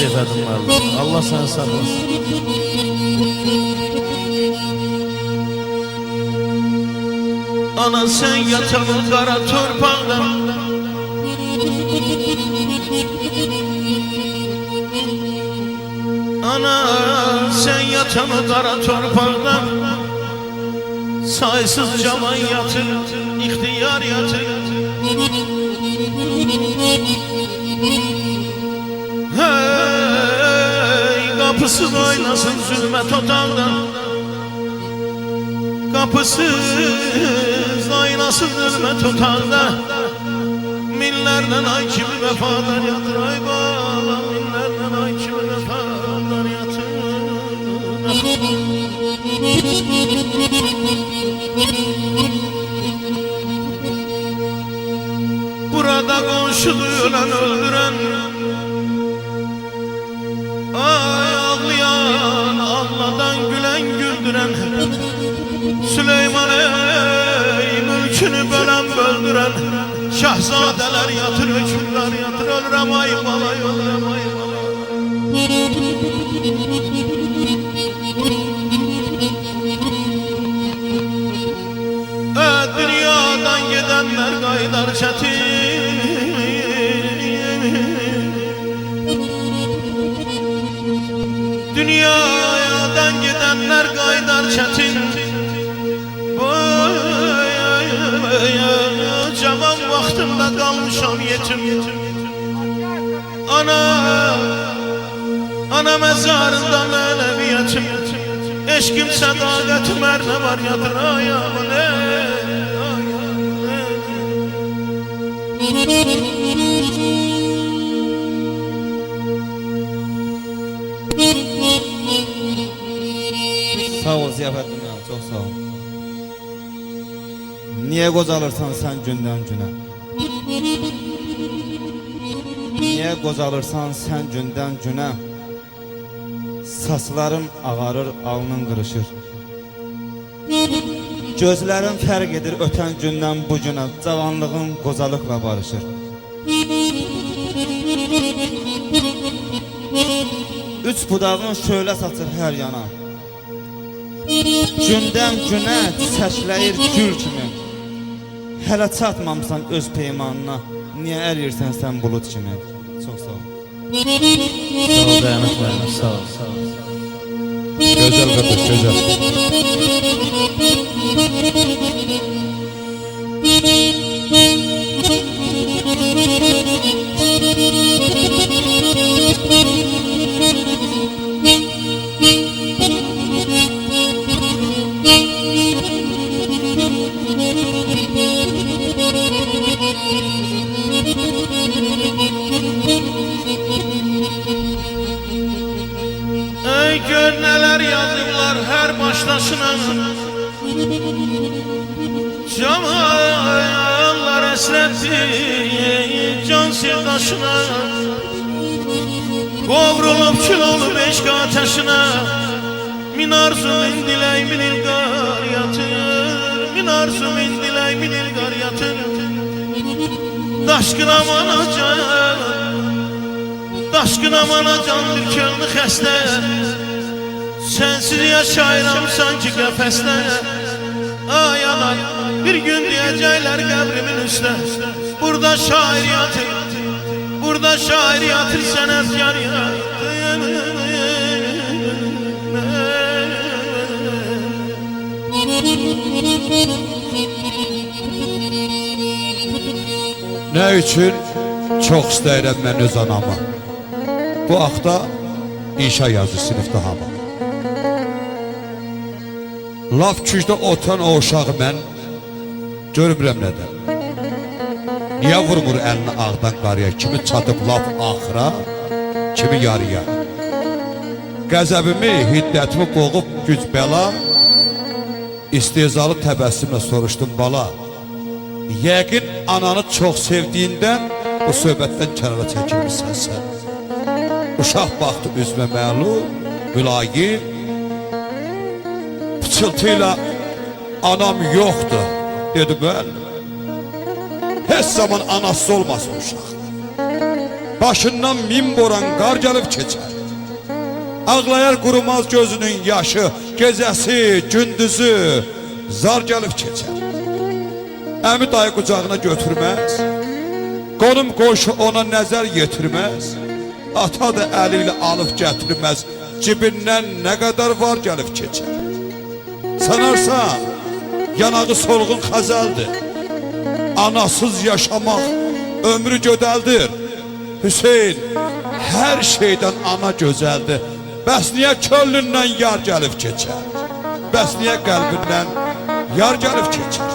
Seyfəddin müəllim. Allah səni saxlasın. Ana sen yatan qara torpaqda, ana sen yatan qara torpaqda, saysız caman yatır, ihtiyar yatır. Hey, kapısız oynasın zulmet otağında, kapısız oynasın zulmet otağında. Minlerden ay kimi vefadar yatır, ay baba, minlerden ay kimi vefadar yatır. Burada komşudu ölen öldüren, ay ağlayan ağladan gülen güldüren, Süleyman ey mülkünü bölen böldüren, şahzadeler yatır, hükümler yatır, ölürem ay balay, ölürem ay balay. Dünyadan gidenler gaydar çetin, dünyadan gidenler gaydar çetin. Cavan vaxtımda qalmışam yetim. Ana məzarında mənəviyyətim, eşkim sədaqətim hər nə var yadır ayağımın. Sağ ol Ziyafəddin ya, çok sağ ol. Niye qocalırsan sen gündən günə? Niye qocalırsan sen gündən günə? Saçlarım ağarır, alnın qırışır. Gözlərim fərq edir ötən gündən bu günə, cavanlığın qocalıqla barışır. Üç budağın şöyle saçır hər yana, gündən günə çiçəkləyir gül kimi. Hələ çatmamsan öz peymanına, niyə əriyirsən sən bulut kimi? Çox sağ ol. Sağ ol dayanıq müəllim, sağ ol, sağ ol. Gözəl qardaş, gözəl. Ey gör neler yazırlar her başlaşına, camallar esretti can sevdaşına, qovrulup kül olup eşq ateşine. Min arzu min diley min ilgar yatır, min arzu min diley min ilgar yatır. Daşkın aman can, daşkın amana candır könlü xəstə, sensiz yaşayıram sanki qəfəsdə. Ay anay, bir gün diyəcəklər qəbrimin üstə, burada şair yatır, burada şair yatır, sən əzgar yatır. Ne üçün? Çox istəyirəm mən öz anamı. Bu haqda inşa yazı sinifdə hamı. Laf küçdə otan o uşağı mən görmürəm nədən. Niyə vurmur əlini ağdan qarıya, kimi çatıb laf axıra, kimi yarıya. Qəzəbimi, hiddətimi boğub güc bəla, istehzalı təbəssümlə soruşdum bala. Yəqin ananı çox sevdiyindən bu söhbətdən kənara çəkilmişsən sən. Uşaq baxdı üzmə məlum, mülayim, pıçıltıyla anam yoxdur dedi mən. Heç zaman anası olmasın uşaq. başından min boran qar gəlib keçər. Ağlayar qurumaz gözünün yaşı, gecəsi, gündüzü zar gəlib keçər. Əmi dayı qucağına götürməz, qonum qoşu ona nəzər yetirməz, ata da əli ilə alıb gətirməz, cibindən nə qədər var gəlib keçər. Sanarsan, yanağı solğun xəzəldir, anasız yaşamaq ömrü gödəldir. Hüseyin, hər şeydən ana gözəldir. Bəs niyə könlündən yar gəlib keçər? Bəs niyə qəlbindən yar gəlib keçər?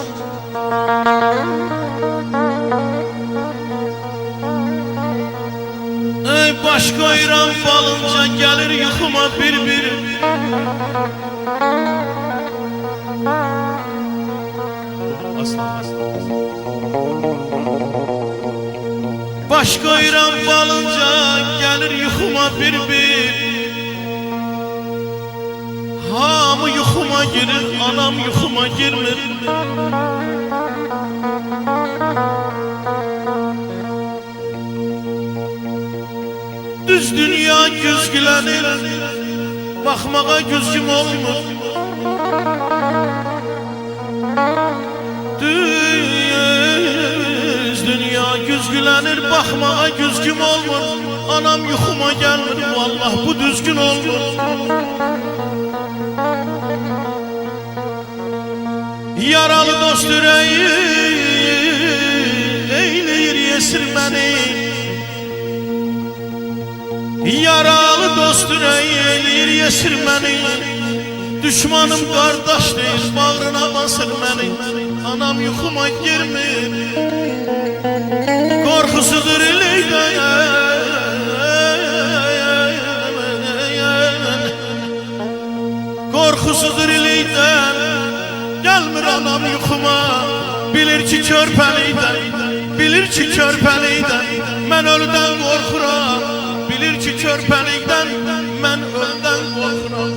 Ey baş qoyuram balınca gəlir yuxuma bir-bir. Baş qoyuram balınca gəlir yuxuma bir-bir. Hamı yuxuma girir, anam yuxuma girmir. Düz dünya güzgülənir, baxmağa güzgüm olmur. Düz dünya güzgülənir, baxmağa güzgüm olmur. Anam yuxuma gəlmir, vallah bu düzgün olmur. Yaralı dost ürəyi eyləyir yesir məni. Yaralı dost ürəyi eyləyir yesir məni. Düşmanım qardaş deyir, bağrına basır məni. Anam yuxuma girmir, qorxusudur eləydən, qorxusudur eləydən. Gəlmir anam yuxuma, bilir ki körpəlikdən, bilir ki körpəlikdən. Mən ölüdən qorxuram, bilir ki körpəlikdən, mən ölüdən qorxuram.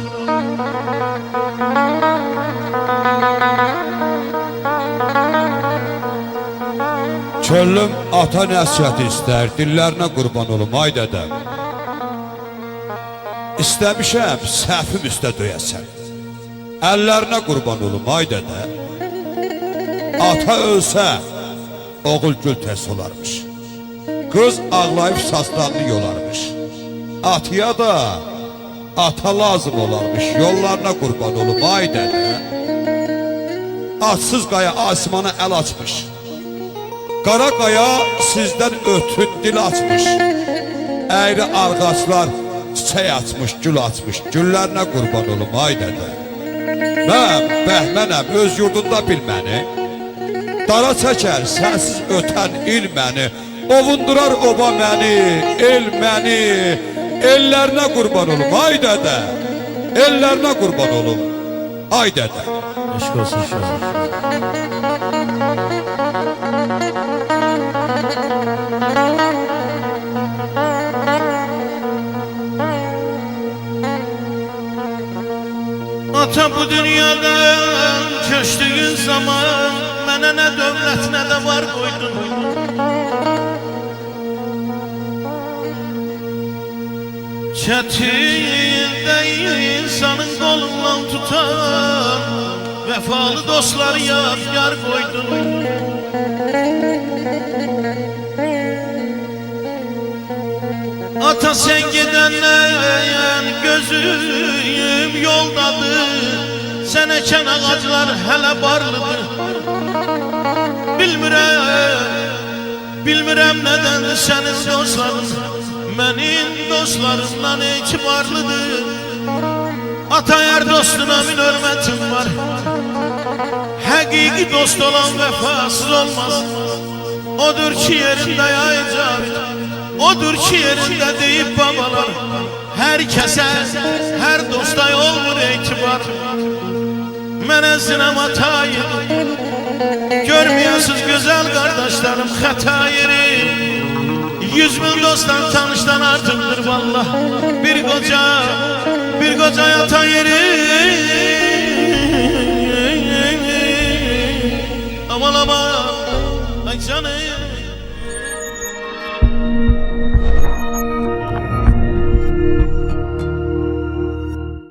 Çöllüm ata nəsiyyəti istər, dillərinə qurban olum, ay dədəm. İstəmişəm, səhvim üstə döyəsən. Əllərinə qurban olum, ay dədə. Ata ölsə, oğul gül təs olarmış. Qız ağlayıb saçlarını yolarmış. Atıya da ata lazım olarmış, yollarına qurban olum, ay dədə. Atsız qaya asimana əl açmış. Qara qaya sizdən ötün dil açmış. Əyri arğaçlar çiçək açmış, gül açmış. Güllərinə qurban olum, ay dədə. Mən bəhmənəm, öz yurdunda bilməni. Dara çəkər, sənsiz ötən il məni. Ovundurar oba məni, el məni. Ellərinə qurban olum, ay dədə. Ellərinə qurban olum, ay dədə. Eşq olsun inşallah. Ata bu dünyadan köçtüğün zaman mənə nə dövlət nə də var qoydun. Çətində insanın qolundan tutan vəfalı dostları yar qoydun. Ata sen gedəndən gözüm yoldadır. Sən əkən ağaclar hələ barlıdır. Bilmirəm nədəndir sənin dostların mənim dostlarımdan etibarlıdır. Ata hər dostuna min hörmətim var. Həqiqi dost olan vəfasız olmaz. Odur ki yerində yayacaq, odur ki yerində deyib babalar. Hər kəsə, hər dosta olmur etibar. Mənə sinəm ata yeri, görməyəsiz gözəl qardaşlarım xəta yeri. 100 min dostdan tanışdan artıqdır vallah. Bir qoca ata yeri. Aman aman, ay canım.